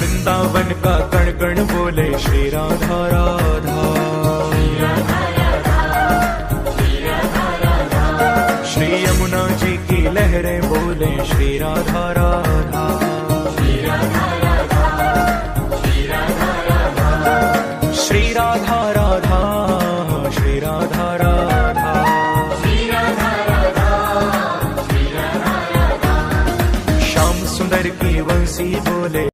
वृंदावन का कण कण बोले श्री राधा राधा। श्री यमुना जी की लहरें बोले श्री राधा राधा। श्री राधा राधा, श्री राधा राधा, श्री राधा राधा, श्री राधा राधा, श्री राधा राधा, श्री राधा राधा। श्याम सुंदर की बंसी बोले